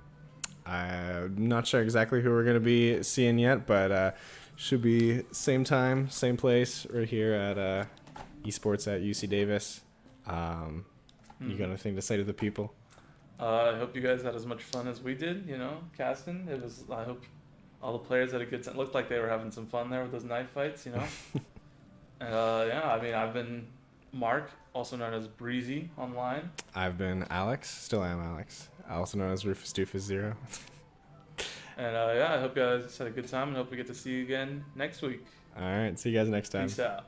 not sure exactly who we're gonna be seeing yet, but should be same time, same place, right here at Esports at UC Davis. You got anything to say to the people? I hope you guys had as much fun as we did, you know, casting. I hope all the players had a good time. Looked like they were having some fun there with those knife fights, you know. And yeah, I mean, I've been Mark, also known as Breezy online. I've been Alex, still am Alex, also known as Rufus Doofus 0. And yeah, I hope you guys had a good time and hope we get to see you again next week. All right, see you guys next time. Peace out.